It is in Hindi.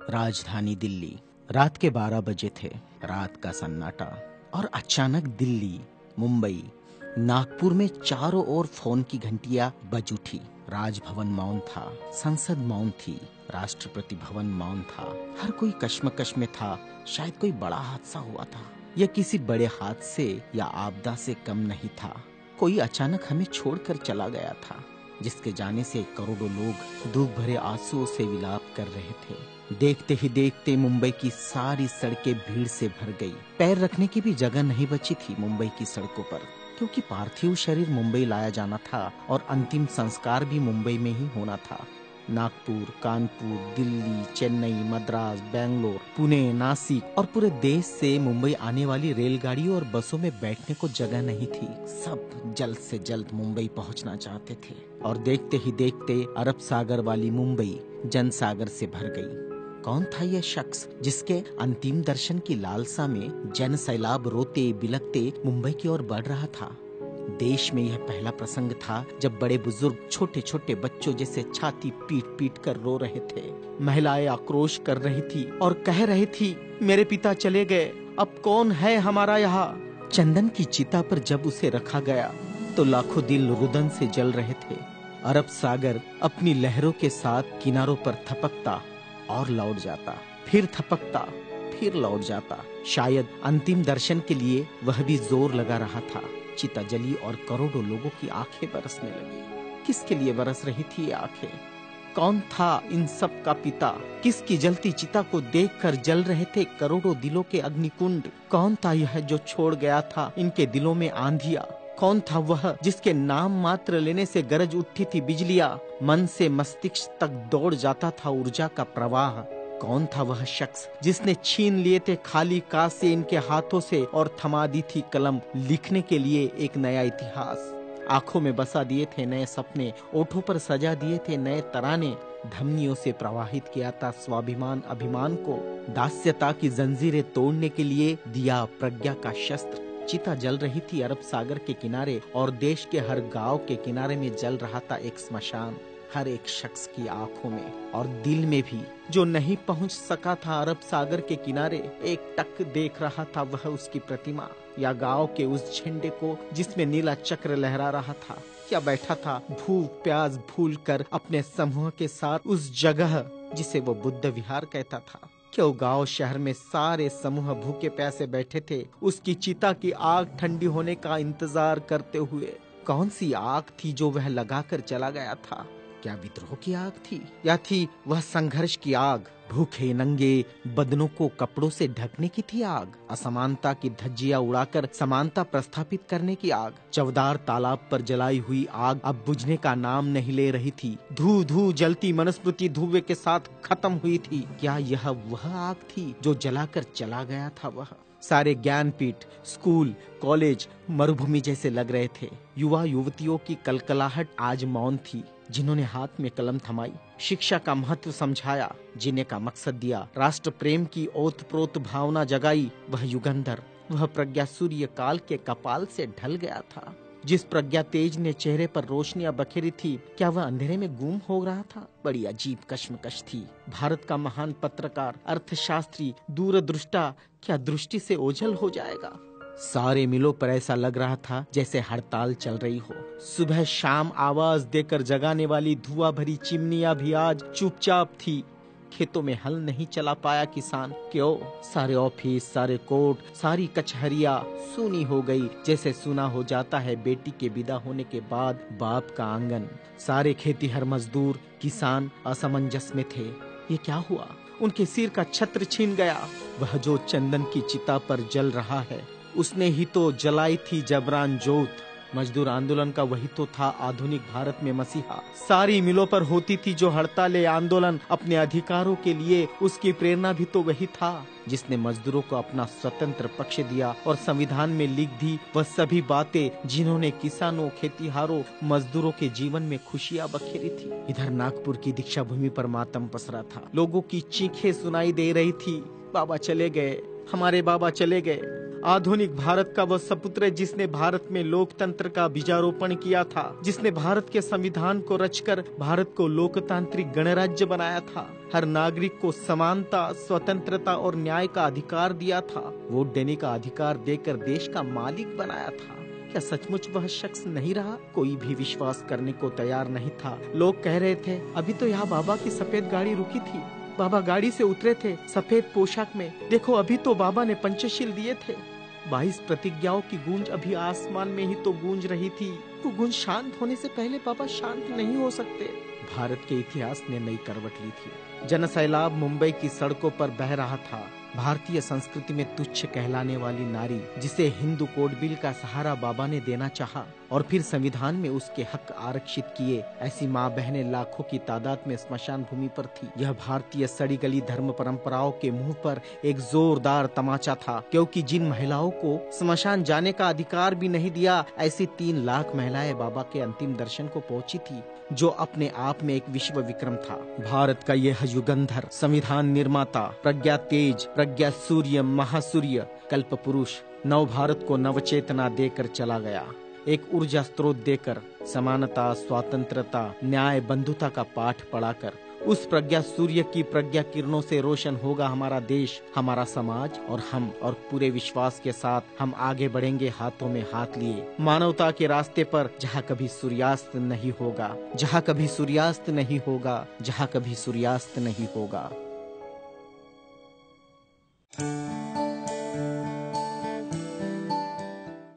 राजधानी दिल्ली। रात के 12 बजे थे। रात का सन्नाटा और अचानक दिल्ली, मुंबई, नागपुर में चारों ओर फोन की घंटियां बज उठी। राजभवन मौन था, संसद मौन थी, राष्ट्रपति भवन मौन था। हर कोई कश्मकश में था। शायद कोई बड़ा हादसा हुआ था। यह किसी बड़े हादसे या आपदा से कम नहीं था। कोई अचानक हमें छोड़कर चला गया था, जिसके जाने से करोड़ों लोग दुख भरे आंसुओं से विलाप कर रहे थे। देखते ही देखते मुंबई की सारी सड़कें भीड़ से भर गई। पैर रखने की भी जगह नहीं बची थी मुंबई की सड़कों पर, क्योंकि पार्थिव शरीर मुंबई लाया जाना था और अंतिम संस्कार भी मुंबई में ही होना था। नागपुर, कानपुर, दिल्ली, चेन्नई, मद्रास, बेंगलोर, पुणे, नासिक और पूरे देश से मुंबई आने वाली रेलगाड़ियों और बसों में बैठने को जगह नहीं थी। सब जल्द से जल्द मुंबई पहुंचना चाहते थे और देखते ही देखते अरब सागर वाली मुंबई जनसागर से भर गई। कौन था यह शख्स जिसके अंतिम दर्शन की लालसा में जन सैलाब रोते बिलखते मुंबई की ओर बढ़ रहा था? देश में यह पहला प्रसंग था जब बड़े बुजुर्ग छोटे छोटे बच्चों जैसे छाती पीट पीट कर रो रहे थे। महिलाएं आक्रोश कर रही थी और कह रही थी, मेरे पिता चले गए, अब कौन है हमारा यहाँ। चंदन की चिता पर जब उसे रखा गया तो लाखों दिल रुदन से जल रहे थे। अरब सागर अपनी लहरों के साथ किनारों पर थपकता और लौट जाता, फिर थपकता, फिर लौट जाता। शायद अंतिम दर्शन के लिए वह भी जोर लगा रहा था। चिता जली और करोड़ों लोगों की आंखें बरसने लगी। किसके लिए बरस रही थी ये आंखें? कौन था इन सब का पिता? किसकी जलती चिता को देखकर जल रहे थे करोड़ों दिलों के अग्निकुंड? कौन था यह जो छोड़ गया था इनके दिलों में आंधिया? कौन था वह जिसके नाम मात्र लेने से गरज उठती थी बिजलियां, मन से मस्तिष्क तक दौड़ जाता था ऊर्जा का प्रवाह? कौन था वह शख्स जिसने छीन लिए थे खाली काश से इनके हाथों से और थमा दी थी कलम लिखने के लिए एक नया इतिहास? आंखों में बसा दिए थे नए सपने, ओठों पर सजा दिए थे नए तराने, धमनियों से प्रवाहित किया था स्वाभिमान अभिमान को, दास्यता की जंजीरें तोड़ने के लिए दिया प्रज्ञा का शस्त्र। चिता जल रही थी अरब सागर के किनारे और देश के हर गांव के किनारे में जल रहा था एक स्मशान। हर एक शख्स की आंखों में और दिल में भी जो नहीं पहुंच सका था अरब सागर के किनारे, एक टक देख रहा था वह उसकी प्रतिमा या गांव के उस झंडे को जिसमें नीला चक्र लहरा रहा था, या बैठा था भूख प्यास भूल कर अपने समूह के साथ उस जगह जिसे वो बुद्ध विहार कहता था। क्यों गांव शहर में सारे समूह भूखे प्यासे बैठे थे उसकी चिता की आग ठंडी होने का इंतजार करते हुए? कौन सी आग थी जो वह लगाकर चला गया था? क्या विद्रोह की आग थी या थी वह संघर्ष की आग? भूखे नंगे बदनों को कपड़ों से ढकने की थी आग? असमानता की धज्जियां उड़ाकर समानता प्रस्थापित करने की आग? चवदार तालाब पर जलाई हुई आग अब बुझने का नाम नहीं ले रही थी। धू धू जलती मनुस्मृति धुएं के साथ खत्म हुई थी। क्या यह वह आग थी जो जलाकर चला गया था? वह सारे ज्ञानपीठ, स्कूल, कॉलेज मरुभूमि जैसे लग रहे थे। युवा युवतियों की कलकलाहट आज मौन थी। जिन्होंने हाथ में कलम थमाई, शिक्षा का महत्व समझाया, जीने का मकसद दिया, राष्ट्र प्रेम की ओतप्रोत भावना जगाई, वह युगंधर, वह प्रज्ञा सूर्य काल के कपाल से ढल गया था। जिस प्रज्ञा तेज ने चेहरे पर रोशनियां बखेरी थी, क्या वह अंधेरे में गुम हो रहा था? बड़ी अजीब कश्मकश थी। भारत का महान पत्रकार, अर्थशास्त्री, दूरदृष्टा क्या दृष्टि से ओझल हो जाएगा? सारे मिलों पर ऐसा लग रहा था जैसे हड़ताल चल रही हो। सुबह शाम आवाज देकर जगाने वाली धुआं भरी चिमनियां भी आज चुपचाप थी। खेतों में हल नहीं चला पाया किसान। क्यों? सारे ऑफिस, सारे कोर्ट, सारी कचहरियां सूनी हो गई, जैसे सूना हो जाता है बेटी के विदा होने के बाद बाप का आंगन। सारे खेतीहर मजदूर, किसान असमंजस में थे। ये क्या हुआ? उनके सिर का छत्र छीन गया। वह जो चंदन की चिता पर जल रहा है, उसने ही तो जलाई थी जबरान जोत। मजदूर आंदोलन का वही तो था आधुनिक भारत में मसीहा। सारी मिलों पर होती थी जो हड़ताल आंदोलन अपने अधिकारों के लिए, उसकी प्रेरणा भी तो वही था जिसने मजदूरों को अपना स्वतंत्र पक्ष दिया और संविधान में लिख दी वह सभी बातें जिन्होंने किसानों, खेतीहारों, मजदूरों के जीवन में खुशियां बखेरी थी। इधर नागपुर की दीक्षा भूमि पर मातम पसरा था। लोगों की चीखें सुनाई दे रही थी, बाबा चले गए, हमारे बाबा चले गए। आधुनिक भारत का वह सपुत्र जिसने भारत में लोकतंत्र का बीजारोपण किया था, जिसने भारत के संविधान को रचकर भारत को लोकतांत्रिक गणराज्य बनाया था, हर नागरिक को समानता, स्वतंत्रता और न्याय का अधिकार दिया था, वोट देने का अधिकार देकर देश का मालिक बनाया था। क्या सचमुच वह शख्स नहीं रहा? कोई भी विश्वास करने को तैयार नहीं था। लोग कह रहे थे, अभी तो यहाँ बाबा की सफेद गाड़ी रुकी थी, बाबा गाड़ी से उतरे थे सफेद पोशाक में, देखो अभी तो बाबा ने पंचशील दिए थे। 22 प्रतिज्ञाओं की गूंज अभी आसमान में ही तो गूंज रही थी। वो गूंज शांत होने से पहले बाबा शांत नहीं हो सकते। भारत के इतिहास ने नई करवट ली थी। जनसैलाब मुंबई की सड़कों पर बह रहा था। भारतीय संस्कृति में तुच्छ कहलाने वाली नारी, जिसे हिंदू कोड बिल का सहारा बाबा ने देना चाहा और फिर संविधान में उसके हक आरक्षित किए, ऐसी माँ बहनें लाखों की तादाद में स्मशान भूमि पर थी। यह भारतीय सड़ी गली धर्म परंपराओं के मुंह पर एक जोरदार तमाचा था, क्योंकि जिन महिलाओं को स्मशान जाने का अधिकार भी नहीं दिया, ऐसी 3 लाख महिलाएं बाबा के अंतिम दर्शन को पहुंची थी, जो अपने आप में एक विश्व विक्रम था। भारत का यह युगंधर, संविधान निर्माता, प्रज्ञा तेज, प्रज्ञा सूर्य, महासूर्य, कल्प पुरुष नव भारत को नवचेतना देकर चला गया। एक ऊर्जा स्रोत देकर, समानता, स्वतंत्रता, न्याय, बंधुता का पाठ पढ़ाकर, उस प्रज्ञा सूर्य की प्रज्ञा किरणों से रोशन होगा हमारा देश, हमारा समाज और हम। और पूरे विश्वास के साथ हम आगे बढ़ेंगे हाथों में हाथ लिए, मानवता के रास्ते पर, जहाँ कभी सूर्यास्त नहीं होगा, जहाँ कभी सूर्यास्त नहीं होगा, जहाँ कभी सूर्यास्त नहीं होगा।